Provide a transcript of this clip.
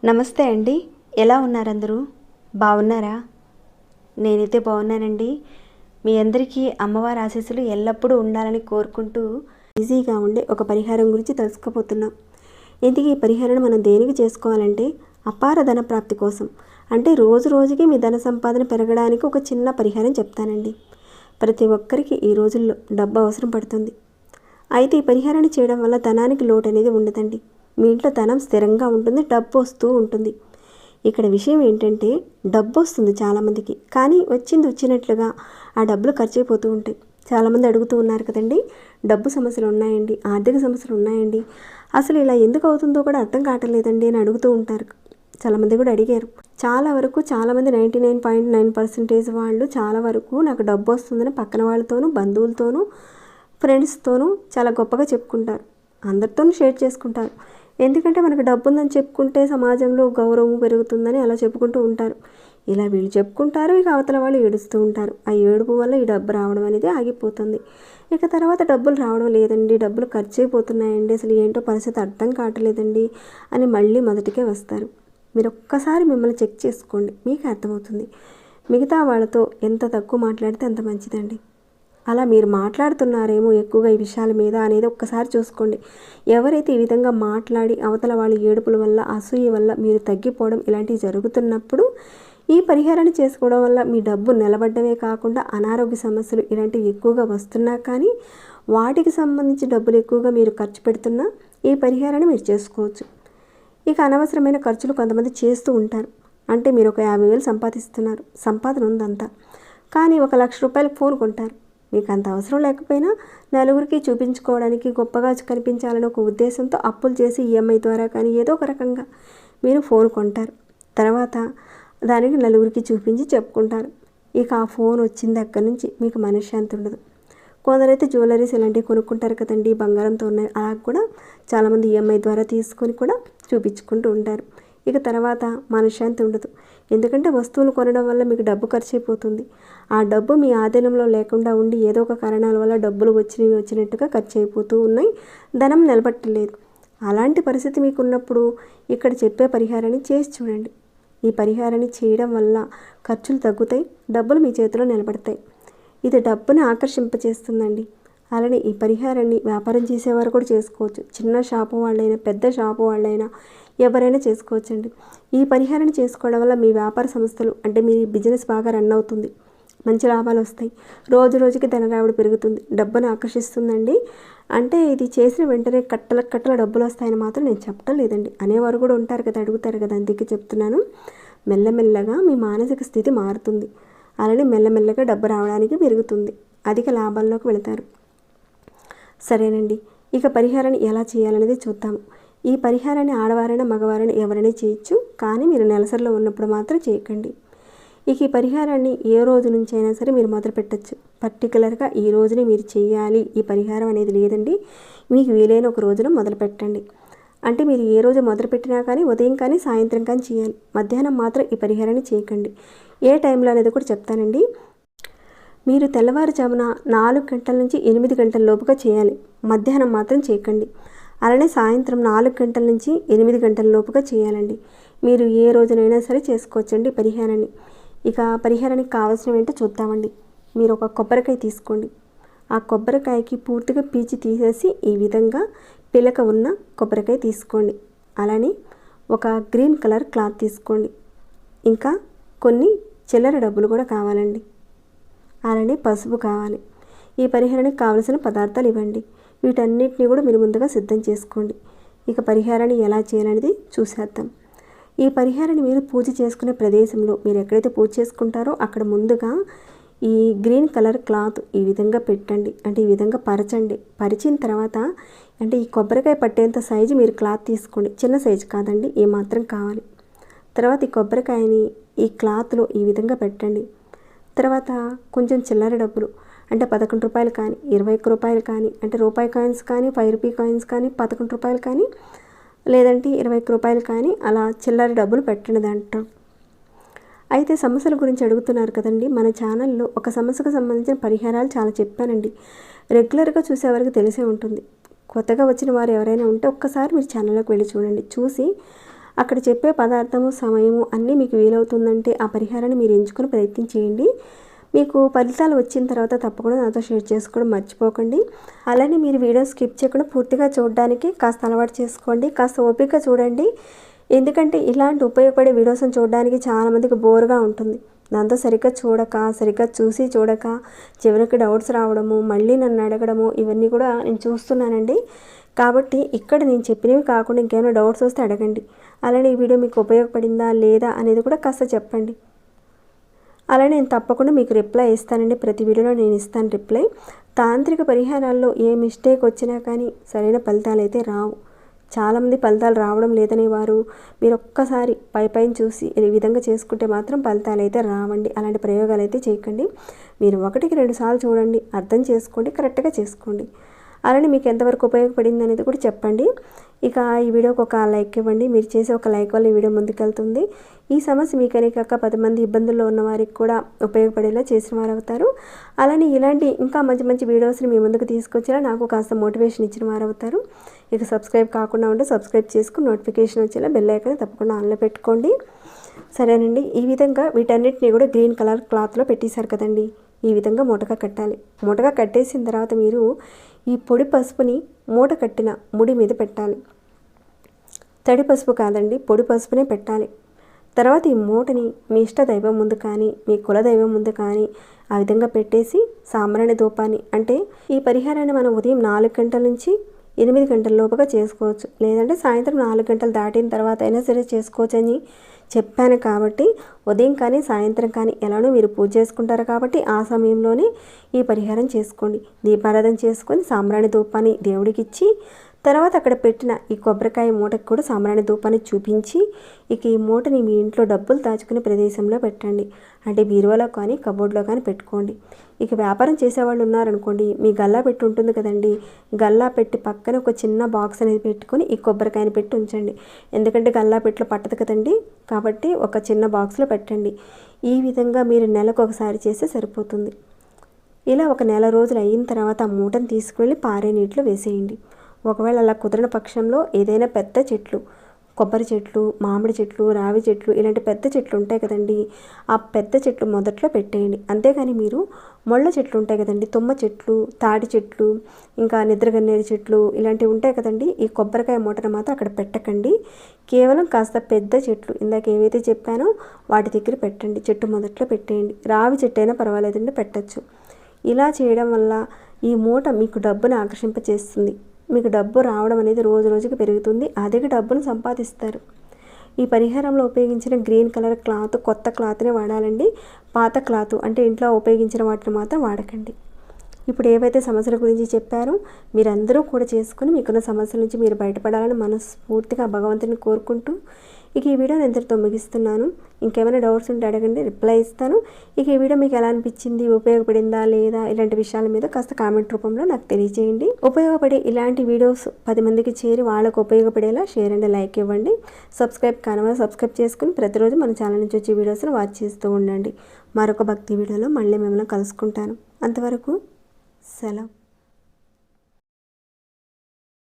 నమస్తే అండి, ఎలా ఉన్నారు అందరూ? బాగున్నారా? నేనైతే బాగున్నానండి. మీ అందరికీ అమ్మవారి ఆశీస్సులు ఎల్లప్పుడూ ఉండాలని కోరుకుంటూ ఈజీగా ఉండే ఒక పరిహారం గురించి తెలుసుకోబోతున్నాం. ఇంతకీ ఈ పరిహారాన్ని మనం దేనికి చేసుకోవాలంటే అపార ధన ప్రాప్తి కోసం, అంటే రోజు రోజుకి మీ ధన సంపాదన పెరగడానికి ఒక చిన్న పరిహారం చెప్తానండి. ప్రతి ఒక్కరికి ఈ రోజుల్లో డబ్బు అవసరం పడుతుంది. అయితే ఈ పరిహారాన్ని చేయడం వల్ల ధనానికి లోటు అనేది ఉండదండి. మీ ఇంట్లో ధనం స్థిరంగా ఉంటుంది, డబ్బు వస్తూ ఉంటుంది. ఇక్కడ విషయం ఏంటంటే డబ్బు వస్తుంది చాలామందికి, కానీ వచ్చినట్లుగా ఆ డబ్బులు ఖర్చు అయిపోతూ ఉంటాయి. చాలామంది అడుగుతూ ఉన్నారు కదండి, డబ్బు సమస్యలు ఉన్నాయండి, ఆర్థిక సమస్యలు ఉన్నాయండి, అసలు ఇలా ఎందుకు అవుతుందో కూడా అర్థం కావట్లేదండి అని అడుగుతూ ఉంటారు. చాలామంది కూడా అడిగారు. చాలామంది 99.9% వాళ్ళు చాలా వరకు నాకు డబ్బు వస్తుందని పక్కన వాళ్ళతోనూ, బంధువులతోనూ, ఫ్రెండ్స్తోనూ చాలా గొప్పగా చెప్పుకుంటారు. అందరితోనూ షేర్ చేసుకుంటారు. ఎందుకంటే మనకు డబ్బు ఉందని చెప్పుకుంటే సమాజంలో గౌరవం పెరుగుతుందని అలా చెప్పుకుంటూ ఉంటారు. ఇలా వీళ్ళు చెప్పుకుంటారు, ఇక అవతల వాళ్ళు ఏడుస్తూ ఉంటారు. ఆ ఏడుపు వల్ల ఈ డబ్బు రావడం అనేది ఆగిపోతుంది. ఇక తర్వాత డబ్బులు రావడం లేదండి, డబ్బులు ఖర్చు అయిపోతున్నాయండి, అసలు ఏంటో పరిస్థితి అర్థం కావట్లేదండి అని మళ్ళీ మొదటికే వస్తారు. మీరు ఒక్కసారి మిమ్మల్ని చెక్ చేసుకోండి, మీకు అర్థమవుతుంది. మిగతా వాళ్ళతో ఎంత తక్కువ మాట్లాడితే అంత మంచిదండి. అలా మీరు మాట్లాడుతున్నారేమో ఎక్కువగా ఈ విషయాల మీద అనేది ఒక్కసారి చూసుకోండి. ఎవరైతే ఈ విధంగా మాట్లాడి అవతల వాళ్ళ ఏడుపుల వల్ల, అసూయ వల్ల మీరు తగ్గిపోవడం ఇలాంటివి జరుగుతున్నప్పుడు ఈ పరిహారాన్ని చేసుకోవడం వల్ల మీ డబ్బు నిలబడ్డమే కాకుండా అనారోగ్య సమస్యలు ఇలాంటివి ఎక్కువగా వస్తున్నా కానీ వాటికి సంబంధించి డబ్బులు ఎక్కువగా మీరు ఖర్చు పెడుతున్నా ఈ పరిహారాన్ని మీరు చేసుకోవచ్చు. ఇక అనవసరమైన ఖర్చులు కొంతమంది చేస్తూ ఉంటారు. అంటే మీరు ఒక 50,000 సంపాదిస్తున్నారు, సంపాదన ఉందంతా, కానీ 1,00,000 రూపాయలకు ఫోన్ కొంటారు. మీకు అంత అవసరం లేకపోయినా నలుగురికి చూపించుకోవడానికి, గొప్పగా కనిపించాలని ఒక ఉద్దేశంతో అప్పులు చేసి ఈఎంఐ ద్వారా కానీ ఏదో ఒక రకంగా మీరు ఫోన్ కొంటారు. తర్వాత దానికి నలుగురికి చూపించి చెప్పుకుంటారు. ఇక ఆ ఫోన్ వచ్చిన దగ్గర నుంచి మీకు మనశ్శాంతి ఉండదు. కొందరైతే జ్యువెలరీస్ ఇలాంటివి కొనుక్కుంటారు కదండి, బంగారంతో ఉన్నాయి, అలా కూడా చాలామంది ఈఎంఐ ద్వారా తీసుకొని కూడా చూపించుకుంటూ ఉంటారు. ఇక తర్వాత మనశ్శాంతి ఉండదు. ఎందుకంటే వస్తువులు కొనడం వల్ల మీకు డబ్బు ఖర్చు అయిపోతుంది. ఆ డబ్బు మీ ఆధీనంలో లేకుండా ఉండి ఏదో ఒక కారణాల వల్ల డబ్బులు వచ్చినట్టుగా ఖర్చు అయిపోతూ ఉన్నాయి, ధనం నిలబట్టలేదు. అలాంటి పరిస్థితి మీకు ఉన్నప్పుడు ఇక్కడ చెప్పే పరిహారాన్ని చేసి చూడండి. ఈ పరిహారాన్ని చేయడం వల్ల ఖర్చులు తగ్గుతాయి, డబ్బులు మీ చేతిలో నిలబడతాయి. ఇది డబ్బుని ఆకర్షింపచేస్తుందండి. అలానే ఈ పరిహారాన్ని వ్యాపారం చేసేవారు కూడా చేసుకోవచ్చు. చిన్న షాపు వాళ్ళైనా, పెద్ద షాపు వాళ్ళైనా ఎవరైనా చేసుకోవచ్చండి. ఈ పరిహారాన్ని చేసుకోవడం వల్ల మీ వ్యాపార సంస్థలు, అంటే మీ బిజినెస్ బాగా రన్ అవుతుంది, మంచి లాభాలు వస్తాయి, రోజు రోజుకి ధన రాబడి పెరుగుతుంది, డబ్బును ఆకర్షిస్తుందండి. అంటే ఇది చేసిన వెంటనే కట్టల డబ్బులు వస్తాయని మాత్రం నేను చెప్పడం లేదండి. అనేవారు కూడా ఉంటారు కదా, అడుగుతారు కదా, అందుకే చెప్తున్నాను. మెల్లమెల్లగా మీ మానసిక స్థితి మారుతుంది. అలానే మెల్లమెల్లగా డబ్బు రావడానికి పెరుగుతుంది, అధిక లాభాల్లోకి వెళతారు. సరేనండి, ఇక పరిహారాన్ని ఎలా చేయాలనేది చూద్దాము. ఈ పరిహారాన్ని ఆడవారైనా మగవారైనా ఎవరైనా చేయొచ్చు, కానీ మీరు నెలసరిలో ఉన్నప్పుడు మాత్రం చేయకండి. ఇక ఈ పరిహారాన్ని ఏ రోజు నుంచి అయినా సరే మీరు మొదలు పెట్టచ్చు. పర్టికులర్గా ఈ రోజుని మీరు చేయాలి ఈ పరిహారం అనేది లేదండి. మీకు వీలైన ఒక రోజున మొదలు పెట్టండి. అంటే మీరు ఏ రోజు మొదలుపెట్టినా కానీ ఉదయం కానీ సాయంత్రం కానీ చేయాలి. మధ్యాహ్నం మాత్రం ఈ పరిహారాన్ని చేయకండి. ఏ టైంలో అనేది కూడా చెప్తానండి. మీరు తెల్లవారుజామున 4 గంటల నుంచి 8 గంటల లోపుగా చేయాలి, మధ్యాహ్నం మాత్రం చేయకండి. అలానే సాయంత్రం 4 గంటల నుంచి 8 గంటల లోపుగా చేయాలండి. మీరు ఏ రోజునైనా సరే చేసుకోవచ్చండి పరిహారాన్ని. ఇక పరిహారానికి కావాల్సినవి ఏంటో చూద్దామండి. మీరు ఒక కొబ్బరికాయ తీసుకోండి. ఆ కొబ్బరికాయకి పూర్తిగా పీచు తీసేసి ఈ విధంగా పిలక ఉన్న కొబ్బరికాయ తీసుకోండి. అలానే ఒక గ్రీన్ కలర్ క్లాత్ తీసుకోండి. ఇంకా కొన్ని చిల్లర డబ్బులు కూడా కావాలండి. అలానే పసుపు కావాలి. ఈ పరిహారానికి కావలసిన పదార్థాలు ఇవ్వండి. వీటన్నిటిని కూడా మీరు ముందుగా సిద్ధం చేసుకోండి. ఇక పరిహారాన్ని ఎలా చేయాలనేది చూసేద్దాం. ఈ పరిహారాన్ని మీరు పూజ చేసుకునే ప్రదేశంలో, మీరు ఎక్కడైతే పూజ చేసుకుంటారో అక్కడ ముందుగా ఈ గ్రీన్ కలర్ క్లాత్ ఈ విధంగా పెట్టండి. అంటే ఈ విధంగా పరచండి. పరిచిన తర్వాత అంటే ఈ కొబ్బరికాయ పట్టేంత సైజు మీరు క్లాత్ తీసుకోండి. చిన్న సైజు కాదండి, ఏమాత్రం కావాలి. తర్వాత ఈ కొబ్బరికాయని ఈ క్లాత్లో ఈ విధంగా పెట్టండి. తర్వాత కొంచెం చిల్లర డబ్బులు, అంటే 11 రూపాయలు కానీ, 21 రూపాయలు కానీ, అంటే రూపాయి కాయిన్స్ కానీ, 5 రూపీ కాయిన్స్ కానీ, 11 రూపాయలు కానీ, లేదంటే 21 రూపాయలు కానీ, అలా చిల్లర డబ్బులు పెట్టండి దాంట్లో. అయితే సమస్యల గురించి అడుగుతున్నారు కదండి. మన ఛానల్లో ఒక సమస్యకు సంబంధించిన పరిహారాలు చాలా చెప్పానండి. రెగ్యులర్గా చూసేవారికి తెలిసే ఉంటుంది. కొత్తగా వచ్చిన వారు ఎవరైనా ఉంటే ఒక్కసారి మీరు ఛానల్లోకి వెళ్ళి చూడండి. చూసి అక్కడ చెప్పే పదార్థము, సమయము అన్నీ మీకు వీలవుతుందంటే ఆ పరిహారాన్ని మీరు ఎంచుకొని ప్రయత్నం చేయండి. మీకు ఫలితాలు వచ్చిన తర్వాత తప్పకుండా నాతో షేర్ చేసుకోవడం మర్చిపోకండి. అలానే మీరు వీడియో స్కిప్ చేయకుండా పూర్తిగా చూడడానికి కాస్త అలవాటు చేసుకోండి. కాస్త ఓపికగా చూడండి. ఎందుకంటే ఇలాంటి ఉపయోగపడే వీడియోస్ని చూడడానికి చాలామందికి బోర్గా ఉంటుంది. దాంతో సరిగ్గా చూడక చివరికి డౌట్స్ రావడము, మళ్ళీ నన్ను అడగడము ఇవన్నీ కూడా నేను చూస్తున్నానండి. కాబట్టి ఇక్కడ నేను చెప్పినవి కాకుండా ఇంకేమైనా డౌట్స్ వస్తే అడగండి. అలానే ఈ వీడియో మీకు ఉపయోగపడిందా లేదా అనేది కూడా కాస్త చెప్పండి. అలా నేను తప్పకుండా మీకు రిప్లై ఇస్తానండి. ప్రతి వీడియోలో నేను ఇస్తాను రిప్లై. తాంత్రిక పరిహారాల్లో ఏ మిస్టేక్ వచ్చినా కానీ సరైన ఫలితాలు అయితే రావు. చాలామంది ఫలితాలు రావడం లేదనే వారు మీరు ఒక్కసారి పైన చూసి ఈ విధంగా చేసుకుంటే మాత్రం ఫలితాలు అయితే రావండి. అలాంటి ప్రయోగాలు అయితే చేయకండి. మీరు 1కి 2 సార్లు చూడండి, అర్థం చేసుకోండి, కరెక్ట్గా చేసుకోండి. అలానే మీకు ఎంతవరకు ఉపయోగపడింది అనేది కూడా చెప్పండి. ఇక ఈ వీడియోకి ఒక లైక్ ఇవ్వండి. మీరు చేసే ఒక లైక్ వల్ల ఈ వీడియో ముందుకెళ్తుంది. ఈ సమస్య మీకనే కాక 10 మంది ఇబ్బందుల్లో ఉన్న వారికి కూడా ఉపయోగపడేలా చేసిన వారు అవుతారు. అలానే ఇలాంటి ఇంకా మంచి మంచి వీడియోస్ని మీ ముందుకు తీసుకొచ్చేలా నాకు కాస్త మోటివేషన్ ఇచ్చిన వారు అవుతారు. ఇక సబ్స్క్రైబ్ కాకుండా ఉంటే సబ్స్క్రైబ్ చేసుకుని నోటిఫికేషన్ వచ్చేలా బెల్ ఐకాన్ తప్పకుండా ఆన్లో పెట్టుకోండి. సరేనండి. ఈ విధంగా వీటన్నిటిని కూడా గ్రీన్ కలర్ క్లాత్లో పెట్టేశారు కదండి. ఈ విధంగా మూటగా కట్టాలి. మూటగా కట్టేసిన తర్వాత మీరు ఈ పొడి పసుపుని మూట కట్టిన ముడి మీద పెట్టాలి. తడి పసుపు కాదండి, పొడి పసుపునే పెట్టాలి. తర్వాత ఈ మూటని మీ ఇష్ట దైవం ముందు కానీ మీ కుల దైవం ముందు కానీ ఆ విధంగా పెట్టేసి సాంబ్రాణి ధూపాన్ని, అంటే ఈ పరిహారాన్ని మనం ఉదయం 4 గంటల నుంచి 8 గంటల లోపుగా చేసుకోవచ్చు. లేదంటే సాయంత్రం 4 గంటలు దాటిన తర్వాత అయినా సరే చేసుకోవచ్చు అని చెప్పాను. కాబట్టి ఉదయం కానీ సాయంత్రం కానీ ఎలానో మీరు పూజ చేసుకుంటారు కాబట్టి ఆ సమయంలోనే ఈ పరిహారం చేసుకోండి. దీపారాధన చేసుకొని సాంబ్రాణి ధూపాన్ని దేవుడికి ఇచ్చి తర్వాత అక్కడ పెట్టిన ఈ కొబ్బరికాయ మూటకు కూడా సాంబ్రాణి ధూపాన్ని చూపించి ఇక ఈ మూటని మీ ఇంట్లో డబ్బులు దాచుకునే ప్రదేశంలో పెట్టండి. అంటే బీరువాలో కానీ కబోర్డ్లో కానీ పెట్టుకోండి. ఇక వ్యాపారం చేసేవాళ్ళు ఉన్నారనుకోండి, మీ గల్లా పెట్టి ఉంటుంది కదండి, గల్లా పెట్టి పక్కన ఒక చిన్న బాక్స్ అనేది పెట్టుకొని ఈ కొబ్బరికాయని పెట్టి ఉంచండి. ఎందుకంటే గల్లా పెట్టులో పట్టదు కదండి, కాబట్టి ఒక చిన్న బాక్స్లో పెట్టండి. ఈ విధంగా మీరు నెలకు ఒకసారి చేస్తే సరిపోతుంది. ఇలా ఒక నెల రోజులు అయిన తర్వాత ఆ మూటను తీసుకువెళ్ళి పారే నీటిలో వేసేయండి. ఒకవేళ అలా కుదరని పక్షంలో ఏదైనా పెద్ద చెట్లు, కొబ్బరి చెట్లు, మామిడి చెట్లు, రావి చెట్లు ఇలాంటి పెద్ద చెట్లు ఉంటాయి కదండి, ఆ పెద్ద చెట్లు మొదట్లో పెట్టేయండి. అంతేగాని మీరు మొళ్ళ చెట్లు ఉంటాయి కదండి, తుమ్మ చెట్లు, తాడి చెట్లు, ఇంకా నిద్రగన్నేరు చెట్లు ఇలాంటివి ఉంటాయి కదండి, ఈ కొబ్బరికాయ మూటను మాత్రం అక్కడ పెట్టకండి. కేవలం కాస్త పెద్ద చెట్లు ఇందాక ఏవైతే చెప్పానో వాటి దగ్గర పెట్టండి. చెట్టు మొదట్లో పెట్టేయండి. రావి చెట్టు అయినా పర్వాలేదండి, పెట్టచ్చు. ఇలా చేయడం వల్ల ఈ మూట మీకు డబ్బును ఆకర్షింపచేస్తుంది. మీకు డబ్బు రావడం అనేది రోజు రోజుకి పెరుగుతుంది. అధిక డబ్బును సంపాదిస్తారు. ఈ పరిహారంలో ఉపయోగించిన గ్రీన్ కలర్ క్లాత్ కొత్త క్లాత్నే వాడాలండి. పాత క్లాత్ అంటే ఇంట్లో ఉపయోగించిన వాటిని మాత్రం వాడకండి. ఇప్పుడు ఏవైతే సమస్యల గురించి చెప్పారో మీరందరూ కూడా చేసుకుని మీకున్న సమస్యల నుంచి మీరు బయటపడాలని మనస్ఫూర్తిగా భగవంతుని కోరుకుంటూ ఇక ఈ వీడియోని ఎంతటితో ముగిస్తున్నాను. ఇంకేమైనా డౌట్స్ ఉంటే అడగండి, రిప్లై ఇస్తాను. ఇక ఈ వీడియో మీకు ఎలా అనిపించింది, ఉపయోగపడిందా లేదా ఇలాంటి విషయాల మీద కాస్త కామెంట్ రూపంలో నాకు తెలియజేయండి. ఉపయోగపడే ఇలాంటి వీడియోస్ 10 మందికి చేరి వాళ్ళకు ఉపయోగపడేలా షేర్ అండ్ లైక్ ఇవ్వండి. సబ్స్క్రైబ్ కానివారు సబ్స్క్రైబ్ చేసుకుని ప్రతిరోజు మన ఛానల్ నుంచి వచ్చే వీడియోస్ని వాచ్ చేస్తూ ఉండండి. మరొక భక్తి వీడియోలో మళ్ళీ మిమ్మల్ని కలుసుకుంటాను. అంతవరకు సెలవు.